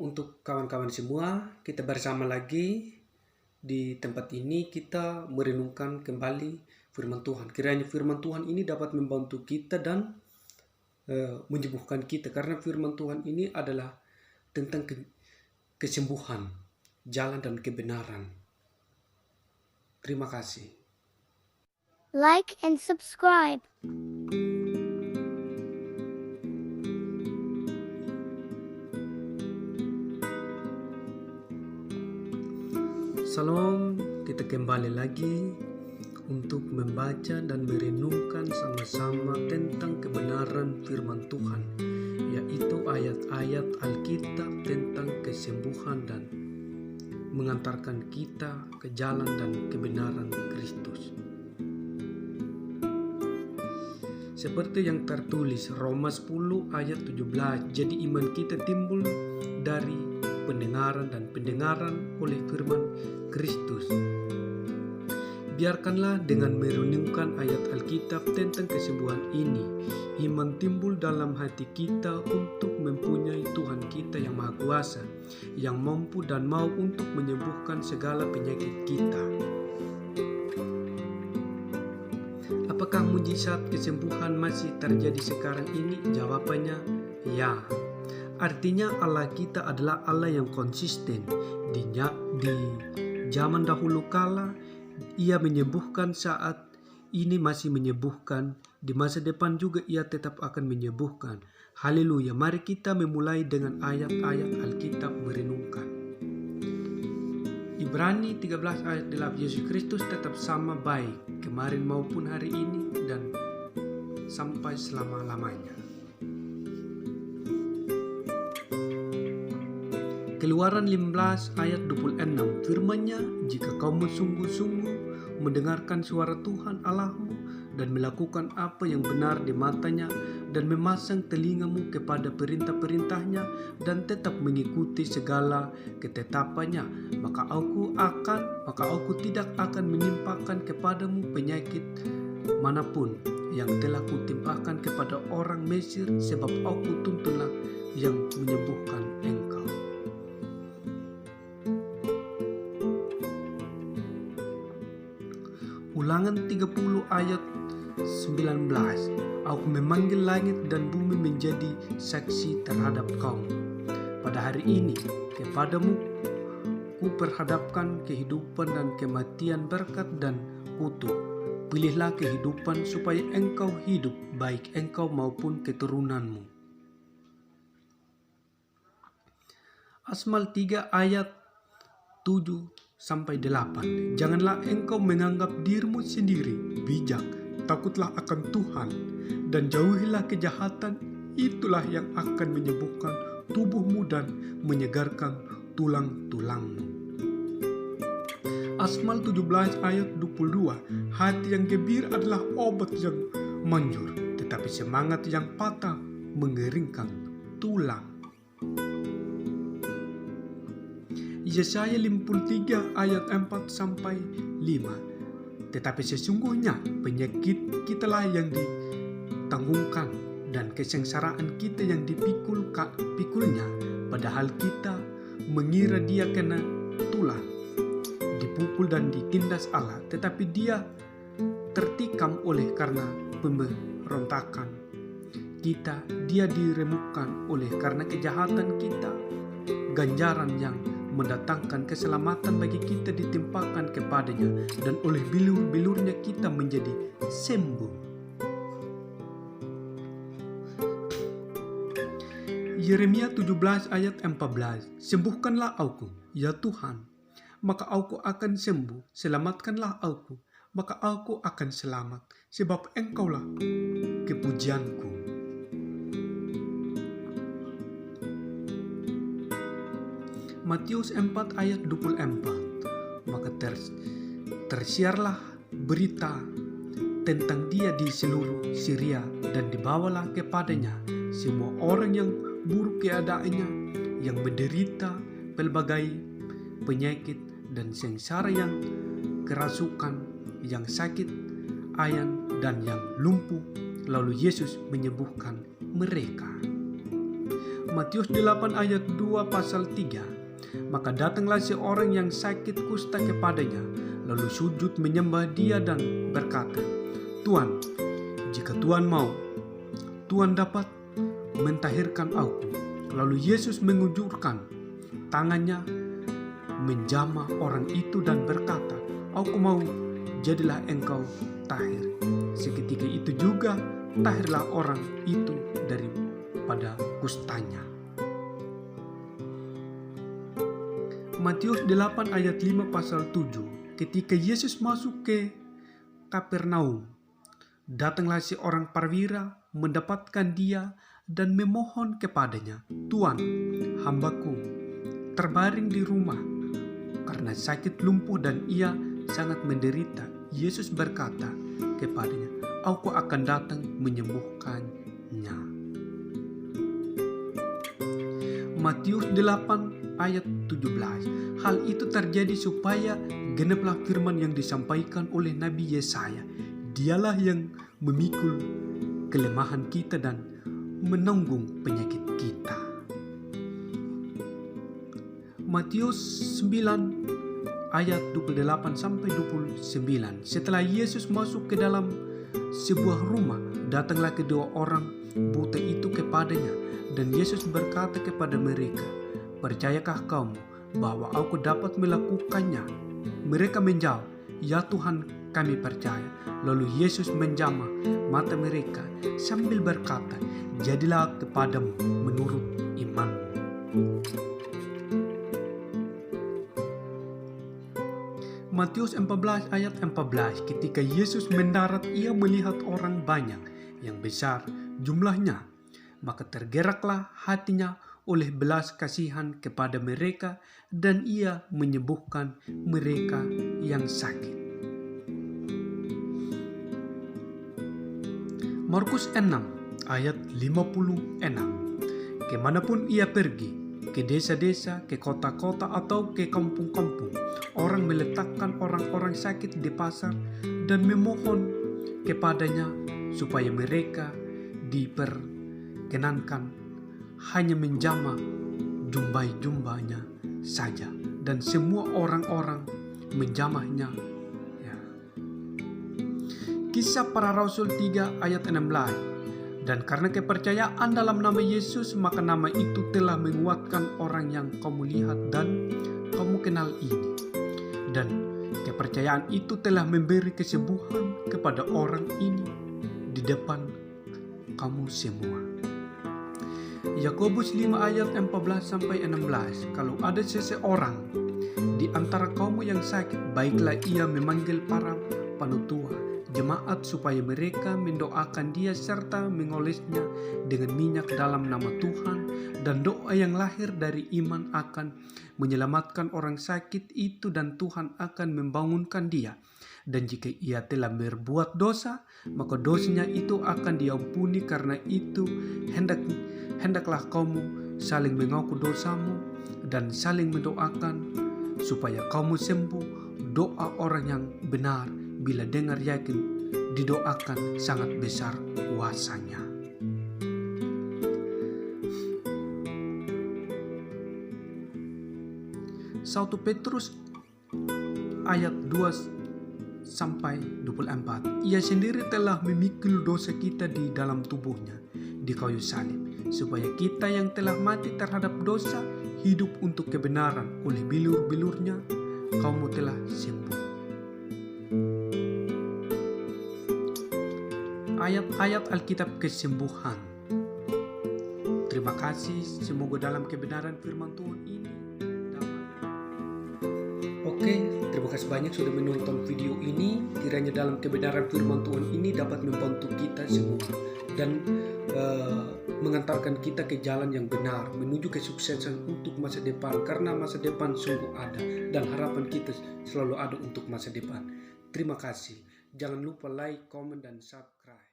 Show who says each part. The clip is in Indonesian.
Speaker 1: untuk kawan-kawan semua, kita bersama lagi di tempat ini kita merenungkan kembali firman Tuhan. Kiranya firman Tuhan ini dapat membantu kita dan menyembuhkan kita, karena firman Tuhan ini adalah tentang kesembuhan, jalan dan kebenaran. Terima kasih.
Speaker 2: Like and subscribe.
Speaker 1: Salam, kita kembali lagi untuk membaca dan merenungkan sama-sama tentang kebenaran firman Tuhan, yaitu ayat-ayat Alkitab tentang kesembuhan dan mengantarkan kita ke jalan dan kebenaran Kristus. Seperti yang tertulis Roma 10 ayat 17, jadi iman kita timbul dari pendengaran dan pendengaran oleh firman Kristus. Biarkanlah dengan merenungkan ayat Alkitab tentang kesembuhan ini, iman timbul dalam hati kita untuk mempunyai Tuhan kita yang Maha Kuasa, yang mampu dan mau untuk menyembuhkan segala penyakit kita. Apakah mujizat kesembuhan masih terjadi sekarang ini? Jawabannya ya. Artinya Allah kita adalah Allah yang konsisten. Di zaman dahulu kala Ia menyembuhkan, saat ini masih menyembuhkan, di masa depan juga Ia tetap akan menyembuhkan. Haleluya. Mari kita memulai dengan ayat-ayat Alkitab merenungkan. Ibrani 13 ayat 8, Yesus Kristus tetap sama baik kemarin maupun hari ini dan sampai selama-lamanya. Keluaran 15 ayat 26, firman-Nya, jika kamu sungguh-sungguh mendengarkan suara Tuhan Allahmu dan melakukan apa yang benar di matanya dan memasang telingamu kepada perintah-perintahnya dan tetap mengikuti segala ketetapannya, maka aku tidak akan menimpakan kepadamu penyakit manapun yang telah kutimpakan kepada orang Mesir, sebab aku tuntunlah yang menyembuhkan engkau. Ulangan 30 ayat 19, aku memanggil langit dan bumi menjadi saksi terhadap kamu. Pada hari ini kepadamu ku perhadapkan kehidupan dan kematian, berkat dan kutuk. Pilihlah kehidupan supaya engkau hidup, baik engkau maupun keturunanmu. Asmal 3 ayat 7-8, janganlah engkau menganggap dirimu sendiri bijak, takutlah akan Tuhan dan jauhilah kejahatan, itulah yang akan menyembuhkan tubuhmu dan menyegarkan tulang-tulangmu. Asmal 17 ayat 22, hati yang gembira adalah obat yang manjur, tetapi semangat yang patah mengeringkan tulang. Yesaya 53 ayat 4-5, tetapi sesungguhnya penyakit kitalah yang ditanggungkan dan kesengsaraan kita yang dipikulnya, padahal kita mengira dia kena tulah, dipukul dan ditindas Allah, tetapi dia tertikam oleh karena pemberontakan kita, dia diremukkan oleh karena kejahatan kita, ganjaran yang mendatangkan keselamatan bagi kita ditimpakan kepadanya, dan oleh bilur-bilurnya kita menjadi sembuh. Yeremia 17 ayat 14, sembuhkanlah aku, ya Tuhan, maka aku akan sembuh, selamatkanlah aku, maka aku akan selamat, sebab engkaulah kepujianku. Matius 4 ayat 24, maka tersiarlah berita tentang dia di seluruh Syria dan dibawalah kepadanya semua orang yang buruk keadaannya, yang menderita pelbagai penyakit dan sengsara, yang kerasukan, yang sakit ayan dan yang lumpuh, lalu Yesus menyembuhkan mereka. Matius 8 ayat 2 pasal 3. Maka datanglah seorang yang sakit kusta kepadanya, lalu sujud menyembah dia dan berkata, "Tuan, jika Tuan mau, Tuan dapat mentahirkan aku." Lalu Yesus mengujurkan tangannya menjamah orang itu dan berkata, "Aku mau, jadilah engkau tahir." Seketika itu juga tahirlah orang itu daripada kustanya. Matius 8 ayat 5 pasal 7. Ketika Yesus masuk ke Kapernaum, datanglah seorang perwira mendapatkan dia dan memohon kepadanya, "Tuan, hambaku terbaring di rumah karena sakit lumpuh dan ia sangat menderita." Yesus berkata kepadanya, "Aku akan datang menyembuhkannya." Matius 8 ayat 17. Hal itu terjadi supaya geneplah firman yang disampaikan oleh Nabi Yesaya. Dialah yang memikul kelemahan kita dan menanggung penyakit kita. Matius 9 ayat 28 sampai 29. Setelah Yesus masuk ke dalam sebuah rumah, datanglah kedua orang buta itu kepadanya, dan Yesus berkata kepada mereka, "Percayakah kamu bahwa aku dapat melakukannya?" Mereka menjawab, "Ya Tuhan, kami percaya." Lalu Yesus menjamah mata mereka sambil berkata, "Jadilah kepadamu menurut imanmu." Matius 14 ayat 14. Ketika Yesus mendarat, ia melihat orang banyak yang besar jumlahnya, maka tergeraklah hatinya oleh belas kasihan kepada mereka, dan ia menyembuhkan mereka yang sakit. Markus 6 ayat 56. Kemanapun ia pergi, ke desa-desa, ke kota-kota, atau ke kampung-kampung, orang meletakkan orang-orang sakit di pasar dan memohon kepadanya supaya mereka diperkenankan hanya menjamah jubah-jubahnya saja, dan semua orang-orang menjamahnya. Ya. Kisah Para Rasul 3 ayat 16. Dan karena kepercayaan dalam nama Yesus, maka nama itu telah menguatkan orang yang kamu lihat dan kamu kenal ini. Dan kepercayaan itu telah memberi kesembuhan kepada orang ini di depan kamu semua. Yakobus 5 ayat 14 sampai 16. Kalau ada seseorang di antara kamu yang sakit, baiklah ia memanggil para panutua jemaat supaya mereka mendoakan dia serta mengolesnya dengan minyak dalam nama Tuhan, dan doa yang lahir dari iman akan menyelamatkan orang sakit itu, dan Tuhan akan membangunkan dia. Dan jika ia telah berbuat dosa, maka dosanya itu akan diampuni. Karena itu hendaklah kamu saling mengaku dosamu dan saling mendoakan supaya kamu sembuh. Doa orang yang benar bila dengar yakin didoakan sangat besar kuasanya. Satu Petrus ayat 2 sampai 24. Ia sendiri telah memikul dosa kita di dalam tubuhnya di kayu salib, supaya kita yang telah mati terhadap dosa hidup untuk kebenaran. Oleh bilur-bilurnya kamu telah sembuh. Ayat-ayat Alkitab kesembuhan. Terima kasih, semoga dalam kebenaran firman Tuhan ini dapat. Oke, terima kasih banyak sudah menonton video ini. Kiranya dalam kebenaran firman Tuhan ini dapat membantu kita semua dan mengantarkan kita ke jalan yang benar, menuju kesuksesan untuk masa depan, karena masa depan sungguh ada dan harapan kita selalu ada untuk masa depan. Terima kasih. Jangan lupa like, comment, dan subscribe.